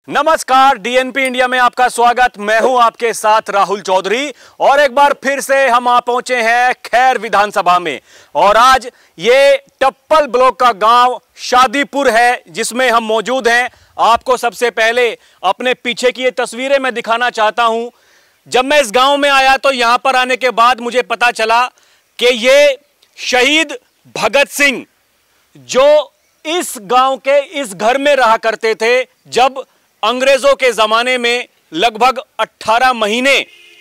नमस्कार, DNP India में आपका स्वागत। मैं हूं आपके साथ राहुल चौधरी और एक बार फिर से हम आ पहुंचे हैं खैर विधानसभा में। और आज ये टप्पल ब्लॉक का गांव शादीपुर है जिसमें हम मौजूद हैं। आपको सबसे पहले अपने पीछे की ये तस्वीरें मैं दिखाना चाहता हूं। जब मैं इस गांव में आया तो यहां पर आने के बाद मुझे पता चला कि ये शहीद भगत सिंह जो इस गांव के इस घर में रहा करते थे, जब अंग्रेजों के जमाने में लगभग 18 महीने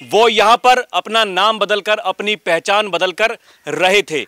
वो यहां पर अपना नाम बदलकर, अपनी पहचान बदलकर रहे थे।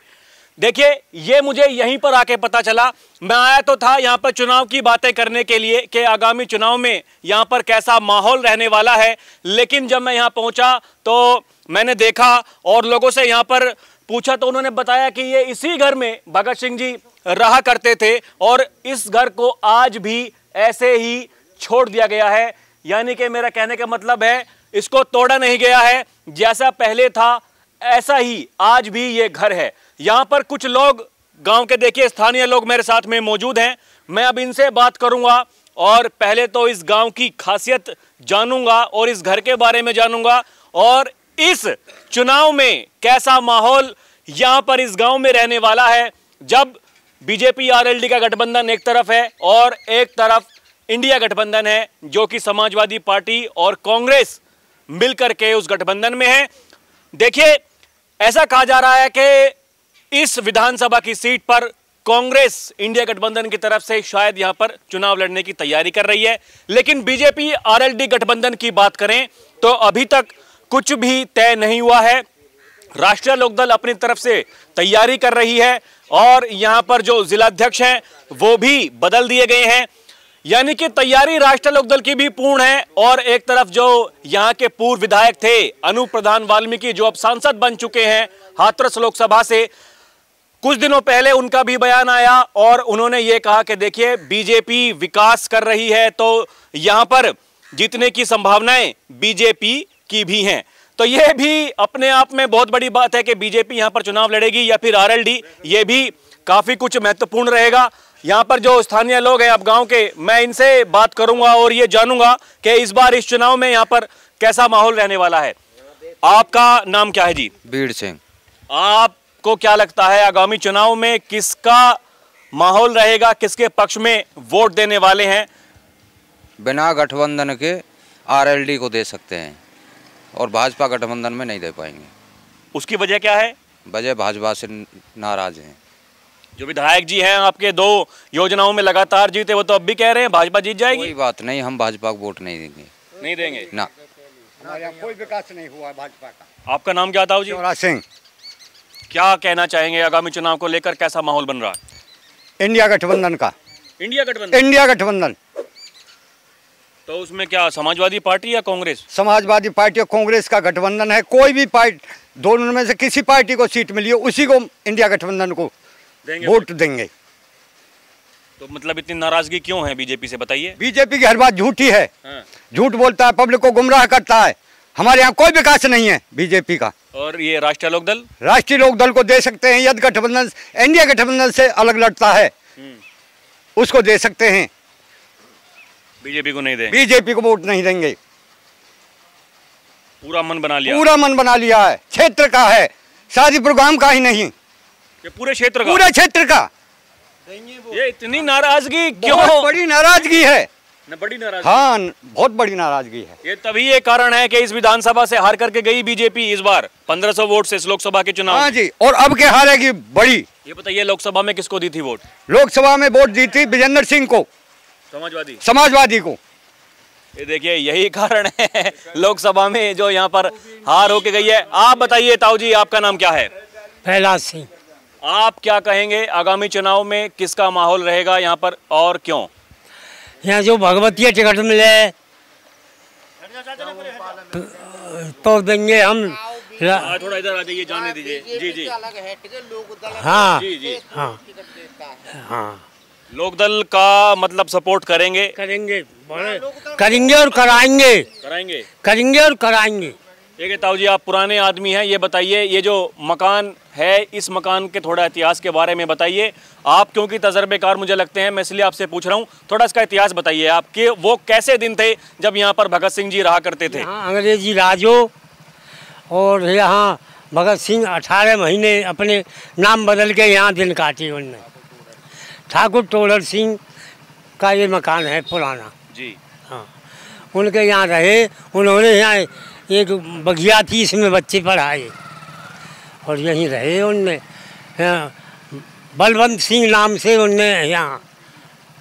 देखिए, ये मुझे यहीं पर आके पता चला। मैं आया तो था यहां पर चुनाव की बातें करने के लिए कि आगामी चुनाव में यहां पर कैसा माहौल रहने वाला है, लेकिन जब मैं यहां पहुंचा तो मैंने देखा और लोगों से यहां पर पूछा तो उन्होंने बताया कि ये इसी घर में भगत सिंह जी रहा करते थे और इस घर को आज भी ऐसे ही छोड़ दिया गया है। यानी कि मेरा कहने का मतलब है, इसको तोड़ा नहीं गया है, जैसा पहले था ऐसा ही आज भी ये घर है। यहां पर कुछ लोग गांव के, देखिए स्थानीय लोग मेरे साथ में मौजूद हैं। मैं अब इनसे बात करूंगा और पहले तो इस गांव की खासियत जानूंगा और इस घर के बारे में जानूंगा और इस चुनाव में कैसा माहौल यहां पर इस गांव में रहने वाला है, जब बीजेपी आरएलडी का गठबंधन एक तरफ है और एक तरफ इंडिया गठबंधन है जो कि समाजवादी पार्टी और कांग्रेस मिलकर के उस गठबंधन में है। देखिए, ऐसा कहा जा रहा है कि इस विधानसभा की सीट पर कांग्रेस इंडिया गठबंधन की तरफ से शायद यहां पर चुनाव लड़ने की तैयारी कर रही है, लेकिन बीजेपी आरएलडी गठबंधन की बात करें तो अभी तक कुछ भी तय नहीं हुआ है। राष्ट्रीय लोकदल अपनी तरफ से तैयारी कर रही है और यहां पर जो जिलाध्यक्ष हैं वो भी बदल दिए गए हैं। यानी कि तैयारी राष्ट्रीय लोकदल की भी पूर्ण है। और एक तरफ जो यहां के पूर्व विधायक थे अनूप प्रधान वाल्मीकि, जो अब सांसद बन चुके हैं हाथरस लोकसभा से, कुछ दिनों पहले उनका भी बयान आया और उन्होंने ये कहा कि देखिए, बीजेपी विकास कर रही है तो यहां पर जीतने की संभावनाएं बीजेपी की भी हैं। तो यह भी अपने आप में बहुत बड़ी बात है कि बीजेपी यहां पर चुनाव लड़ेगी या फिर आरएलडी, ये भी काफी कुछ महत्वपूर्ण रहेगा। यहां पर जो स्थानीय लोग हैं अब गांव के, मैं इनसे बात करूंगा और ये जानूंगा कि इस बार इस चुनाव में यहां पर कैसा माहौल रहने वाला है। आपका नाम क्या है जी? बीड़ सिंह। आपको क्या लगता है आगामी चुनाव में किसका माहौल रहेगा, किसके पक्ष में वोट देने वाले हैं? बिना गठबंधन के आरएलडी को दे सकते हैं और भाजपा गठबंधन में नहीं दे पाएंगे। उसकी वजह क्या है? वजह भाजपा से नाराज हैं। जो विधायक जी हैं आपके, 2 योजनाओं में लगातार जीते, वो तो अब भी कह रहे हैं भाजपा जीत जाएगी। कोई बात नहीं, हम भाजपा को वोट नहीं देंगे। नहीं देंगे ना, हमारे यहाँ कोई विकास नहीं हुआ भाजपा का। आपका नाम क्या था जी? शिवराज सिंह। क्या कहना चाहेंगे आगामी चुनाव को लेकर, कैसा माहौल बन रहा है? इंडिया गठबंधन का। इंडिया गठबंधन? इंडिया गठबंधन। तो उसमें क्या समाजवादी पार्टी या कांग्रेस? समाजवादी पार्टी और कांग्रेस का गठबंधन है। कोई भी पार्टी, दोनों में से किसी पार्टी को सीट मिली हो उसी को इंडिया गठबंधन को वोट देंगे। तो मतलब इतनी नाराजगी क्यों है बीजेपी से, बताइए। बीजेपी की हर बात झूठी है। हाँ। झूठ बोलता है, पब्लिक को गुमराह करता है। हमारे यहाँ कोई विकास नहीं है बीजेपी का। और ये राष्ट्रीय लोकदल? राष्ट्रीय लोकदल को दे सकते हैं यदि गठबंधन इंडिया गठबंधन से अलग लड़ता है, उसको दे सकते हैं। बीजेपी को नहीं देंगे? बीजेपी को वोट नहीं देंगे। पूरा मन बना लिया? पूरा मन बना लिया है। क्षेत्र का है, शादीपुर गांव का ही नहीं, पूरे क्षेत्र का? पूरे क्षेत्र का। ये इतनी नाराजगी क्यों? बहुत बड़ी नाराजगी है। बड़ी नाराजगी? हाँ, बहुत बड़ी नाराजगी है। ये तभी ये कारण है कि इस विधानसभा से हार करके गई बीजेपी इस बार 1500 वोट से इस लोकसभा के चुनाव। हाँ जी, और अब क्या हारेगी बड़ी। ये बताइए, लोकसभा में किसको दी थी वोट? लोकसभा में वोट दी थी विजेंद्र सिंह को, समाजवादी को। ये देखिए, यही कारण है लोकसभा में जो यहाँ पर हार होके गई है। आप बताइए ताऊ जी, आपका नाम क्या है? प्रहलाद सिंह। आप क्या कहेंगे आगामी चुनाव में किसका माहौल रहेगा यहाँ पर और क्यों? यहाँ जो भगवतीय टिकट मिले तो देंगे हम। थोड़ा इधर आ जाइए, जाने दीजिए। जी जी। हाँ जी जी। हाँ हाँ, लोकदल का मतलब सपोर्ट करेंगे? करेंगे, करेंगे और कराएंगे। कराएंगे? करेंगे और कराएंगे। देखिए ताऊ जी, आप पुराने आदमी हैं, ये बताइए ये जो मकान है, इस मकान के थोड़ा इतिहास के बारे में बताइए। आप क्योंकि तजर्बेकार मुझे लगते हैं, मैं इसलिए आपसे पूछ रहा हूँ, थोड़ा इसका इतिहास बताइए आप कि वो कैसे दिन थे जब यहाँ पर भगत सिंह जी रहा करते थे। यहाँ अंग्रेजी राज हो और यहाँ भगत सिंह 18 महीने अपने नाम बदल के यहाँ दिन काटे उनने। ठाकुर टोलर सिंह का ये मकान है पुराना जी। हाँ, उनके यहाँ रहे। उन्होंने यहाँ एक बगिया थी, इसमें बच्चे पढ़ाए और यहीं रहे उनने। यहाँ बलवंत सिंह नाम से उनने यहाँ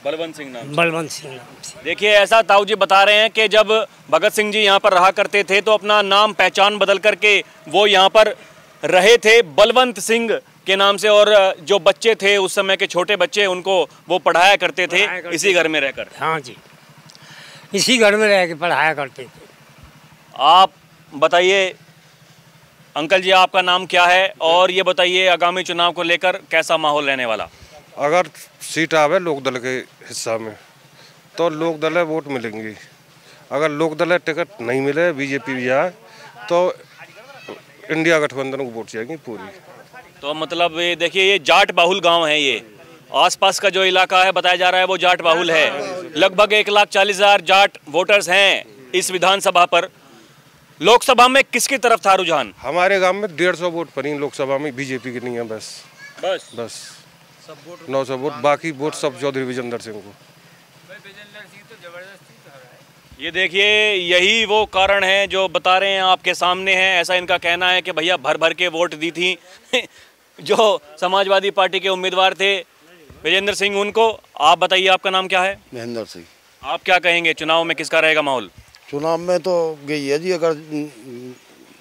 बलवंत सिंह नाम से। देखिए ऐसा ताऊ जी बता रहे हैं कि जब भगत सिंह जी यहाँ पर रहा करते थे तो अपना नाम पहचान बदल करके वो यहाँ पर रहे थे बलवंत सिंह के नाम से, और जो बच्चे थे उस समय के छोटे बच्चे उनको वो पढ़ाया करते थे इसी घर में रहकर। हाँ जी, इसी घर में रह के पढ़ाया करते थे। आप बताइए अंकल जी, आपका नाम क्या है और ये बताइए आगामी चुनाव को लेकर कैसा माहौल रहने वाला। अगर सीट आवे लोकदल के हिस्सा में तो लोकदल वोट मिलेंगी। अगर लोकदल टिकट नहीं मिले, बीजेपी भी जाए, तो इंडिया गठबंधन को वोट जाएगी पूरी। तो मतलब ये देखिए, ये जाट बाहुल गांव है, ये आसपास का जो इलाका है बताया जा रहा है वो जाट बाहुल है। लगभग 1,40,000 जाट वोटर्स हैं इस विधानसभा पर। लोकसभा में किसकी तरफ था रुझान? हमारे गांव में 150 वोट पड़ी लोकसभा में, बीजेपी की नहीं है बस 900 वोट, बाकी वोट सब चौधरी विजेंद्र सिंह को। ये देखिए, यही वो कारण है जो बता रहे हैं, आपके सामने है। ऐसा इनका कहना है कि भैया भर भर के वोट दी थी जो समाजवादी पार्टी के उम्मीदवार थे विजेंद्र सिंह उनको। आप बताइए आपका नाम क्या है? महेंद्र सिंह। आप क्या कहेंगे, चुनाव में किसका रहेगा माहौल? चुनाव में तो गई है जी, अगर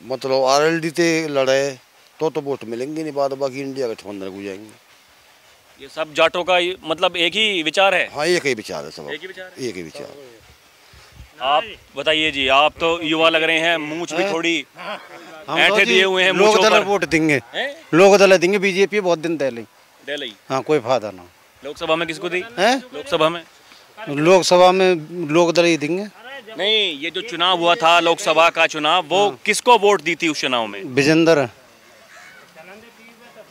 मतलब आरएलडी से लड़े तो वोट मिलेंगे नहीं, बाद बाकी इंडिया गठबंधन को जाएंगे। ये सब जाटों का मतलब एक ही विचार है? हाँ, एक ही विचार है सब, एक ही विचार, एक ही विचार। आप बताइए जी, आप तो युवा लग रहे हैं, मूंछ भी थोड़ी ऐंठे दिए हुए हैं मूंछों पर। वोट देंगे, लोकदल देंगे, बीजेपी बहुत दिन दे ली। हाँ, कोई फायदा ना। लोकसभा में किसको दी? लोकसभा में लोकदल ही देंगे। नहीं, ये जो चुनाव हुआ था लोकसभा का चुनाव, वो किसको वोट दी थी उस चुनाव में? विजेंद्र।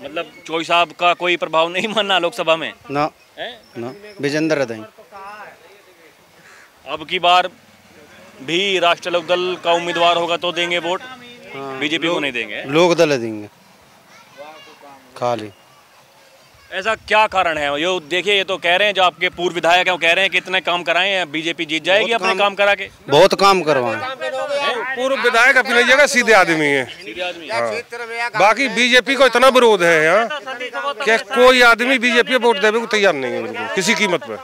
मतलब चोई साहब का कोई प्रभाव नहीं मानना लोकसभा में? ना विजेंद्र दें। अब की बार भी राष्ट्रीय लोकदल का उम्मीदवार होगा तो देंगे वोट, बीजेपी को नहीं देंगे? लोकदल देंगे खाली। ऐसा क्या कारण है? ये देखिए, ये तो कह रहे हैं, जो आपके पूर्व विधायक हैं वो कह रहे हैं कि इतने काम कराए हैं, बीजेपी जीत जाएगी अपने काम करा के। बहुत काम करवाए। पूर्व विधायक अपनी जगह सीधे आदमी है। हाँ। बाकी बीजेपी को इतना विरोध है यहाँ कि कोई आदमी बीजेपी वोट देने को तैयार नहीं है बिल्कुल, किसी कीमत पर।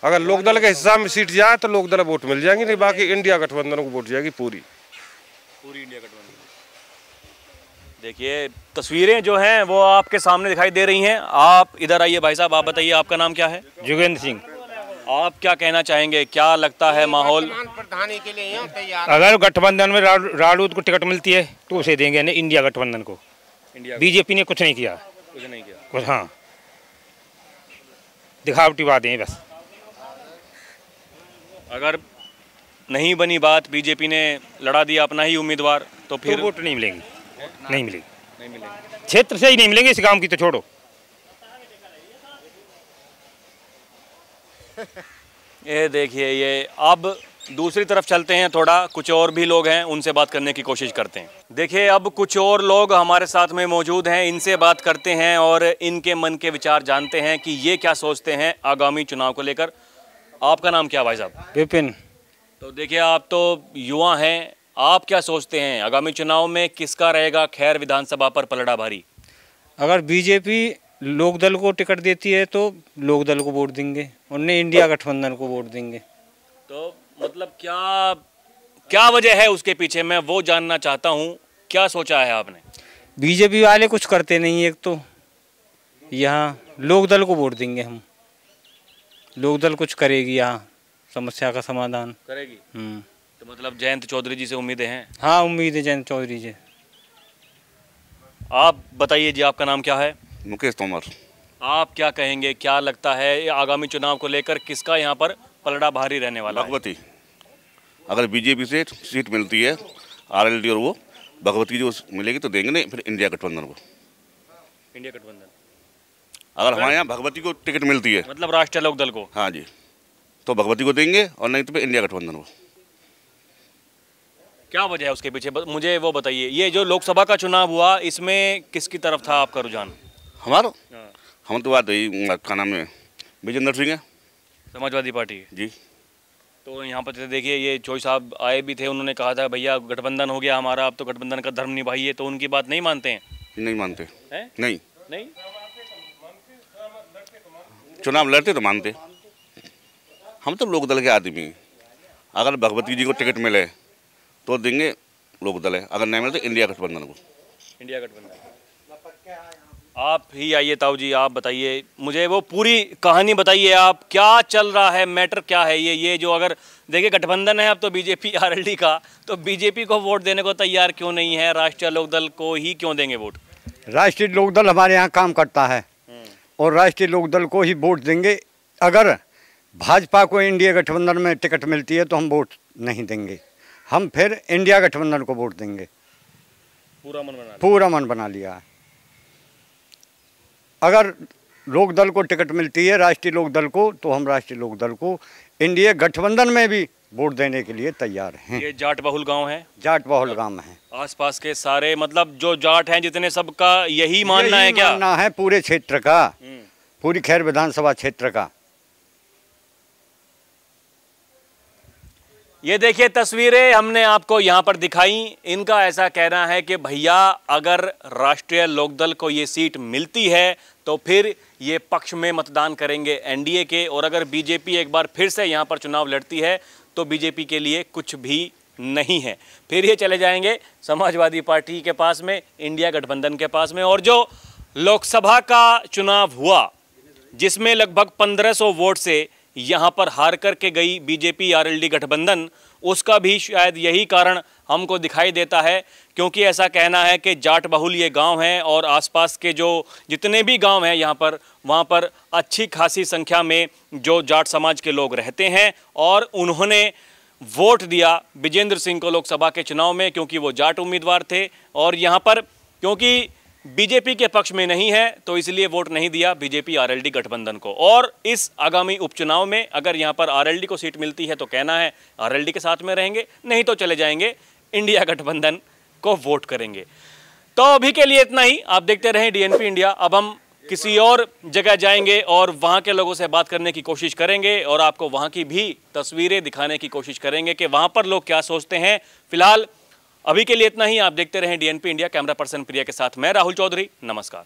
अगर लोकदल के हिस्सा में सीट जाए तो लोकदल वोट मिल जाएंगी, नहीं बाकी इंडिया गठबंधन को वोट जाएगी पूरी इंडिया गठबंधन। देखिए तस्वीरें जो हैं वो आपके सामने दिखाई दे रही हैं। आप इधर आइए भाई साहब, आप बताइए आपका नाम क्या है? जोगेंद्र सिंह। आप क्या कहना चाहेंगे, क्या लगता है माहौल? अगर गठबंधन में रालोद को टिकट मिलती है तो उसे देंगे, नहीं इंडिया गठबंधन को। बीजेपी ने कुछ नहीं किया, कुछ हाँ दिखावटी बातें हैं बस। अगर नहीं बनी बात, बीजेपी ने लड़ा दिया अपना ही उम्मीदवार, तो फिर वोट नहीं मिलेंगी, नहीं मिलेगी, क्षेत्र से ही नहीं मिलेंगे, इस गांव की तो छोड़ो। ये देखिए, ये अब दूसरी तरफ चलते हैं, थोड़ा कुछ और भी लोग हैं, उनसे बात करने की कोशिश करते हैं। देखिए अब कुछ और लोग हमारे साथ में मौजूद हैं, इनसे बात करते हैं और इनके मन के विचार जानते हैं कि ये क्या सोचते हैं आगामी चुनाव को लेकर। आपका नाम क्या भाई साहब? विपिन। तो देखिए, आप तो युवा हैं, आप क्या सोचते हैं आगामी चुनाव में किसका रहेगा खैर विधानसभा पर पलड़ा भारी? अगर बीजेपी लोकदल को टिकट देती है तो लोकदल को वोट देंगे, उन्हें इंडिया गठबंधन को वोट देंगे। तो मतलब क्या क्या वजह है उसके पीछे, मैं वो जानना चाहता हूँ। क्या सोचा है आपने? बीजेपी वाले कुछ करते नहीं, एक तो यहाँ लोकदल को वोट देंगे हम, लोकदल कुछ करेगी, यहाँ समस्या का समाधान करेगी। तो मतलब जयंत चौधरी जी से उम्मीदें हैं? हाँ, उम्मीद है जयंत चौधरी जी। आप बताइए जी, आपका नाम क्या है? मुकेश तोमर। आप क्या कहेंगे, क्या लगता है आगामी चुनाव को लेकर किसका यहाँ पर पलड़ा भारी रहने वाला? भगवती। अगर बीजेपी से सीट मिलती है आरएलडी और वो भगवती जो मिलेगी तो देंगे, नहीं फिर इंडिया गठबंधन को। इंडिया गठबंधन अगर हमारे यहाँ भगवती को टिकट मिलती है, मतलब राष्ट्रीय लोकदल को, हाँ जी, तो भगवती को देंगे और नहीं तो फिर इंडिया गठबंधन को। क्या वजह है उसके पीछे, मुझे वो बताइए। ये जो लोकसभा का चुनाव हुआ इसमें किसकी तरफ था आपका रुझान? हमारा हम तो बात यही क्या नाम है, विजेंद्र सिंह है, समाजवादी पार्टी जी। तो यहाँ पर देखिए ये चोई साहब आए भी थे, उन्होंने कहा था भैया गठबंधन हो गया हमारा, अब तो गठबंधन का धर्म निभाइए, तो उनकी बात नहीं मानते हैं? नहीं मानते हैं? नहीं नहीं, चुनाव लड़ते तो मानते। हम तो लोकदल के आदमी हैं। अगर भगवती जी को टिकट मिले तो देंगे लोकदल है, अगर नहीं मिले तो इंडिया गठबंधन को। इंडिया गठबंधन। आप ही आइए ताऊ जी, आप बताइए मुझे वो पूरी कहानी बताइए, आप क्या चल रहा है, मैटर क्या है ये जो अगर देखिए गठबंधन है अब तो बीजेपी आरएलडी का, तो बीजेपी को वोट देने को तैयार क्यों नहीं है, राष्ट्रीय लोकदल को ही क्यों देंगे वोट? राष्ट्रीय लोकदल हमारे यहाँ काम करता है और राष्ट्रीय लोकदल को ही वोट देंगे। अगर भाजपा को इंडिया गठबंधन में टिकट मिलती है तो हम वोट नहीं देंगे, हम फिर इंडिया गठबंधन को वोट देंगे। पूरा मन बना लिया है। अगर लोकदल को टिकट मिलती है राष्ट्रीय लोकदल को तो हम राष्ट्रीय लोकदल को इंडिया गठबंधन में भी वोट देने के लिए तैयार हैं। ये जाट बहुल गांव है, जाट बहुल गांव है, आसपास के सारे मतलब जो जाट हैं जितने, सबका यही मानना है क्या? मानना है पूरे क्षेत्र का, पूरी खैर विधानसभा क्षेत्र का। ये देखिए तस्वीरें हमने आपको यहाँ पर दिखाई। इनका ऐसा कहना है कि भैया अगर राष्ट्रीय लोकदल को ये सीट मिलती है तो फिर ये पक्ष में मतदान करेंगे एनडीए के, और अगर बीजेपी एक बार फिर से यहाँ पर चुनाव लड़ती है तो बीजेपी के लिए कुछ भी नहीं है, फिर ये चले जाएंगे समाजवादी पार्टी के पास में, इंडिया गठबंधन के पास में। और जो लोकसभा का चुनाव हुआ जिसमें लगभग 1500 वोट से यहाँ पर हार करके गई बीजेपी आरएलडी गठबंधन, उसका भी शायद यही कारण हमको दिखाई देता है, क्योंकि ऐसा कहना है कि जाट बहुल ये गांव हैं और आसपास के जो जितने भी गांव हैं यहाँ पर, वहाँ पर अच्छी खासी संख्या में जो जाट समाज के लोग रहते हैं और उन्होंने वोट दिया विजेंद्र सिंह को लोकसभा के चुनाव में, क्योंकि वो जाट उम्मीदवार थे। और यहाँ पर क्योंकि बीजेपी के पक्ष में नहीं है तो इसलिए वोट नहीं दिया बीजेपी आरएलडी गठबंधन को। और इस आगामी उपचुनाव में अगर यहाँ पर आरएलडी को सीट मिलती है तो कहना है आरएलडी के साथ में रहेंगे, नहीं तो चले जाएंगे इंडिया गठबंधन को वोट करेंगे। तो अभी के लिए इतना ही। आप देखते रहें डीएनपी इंडिया। अब हम किसी और जगह जाएंगे और वहाँ के लोगों से बात करने की कोशिश करेंगे और आपको वहाँ की भी तस्वीरें दिखाने की कोशिश करेंगे कि वहाँ पर लोग क्या सोचते हैं। फिलहाल अभी के लिए इतना ही। आप देखते रहें डीएनपी इंडिया। कैमरा पर्सन प्रिया के साथ मैं राहुल चौधरी, नमस्कार।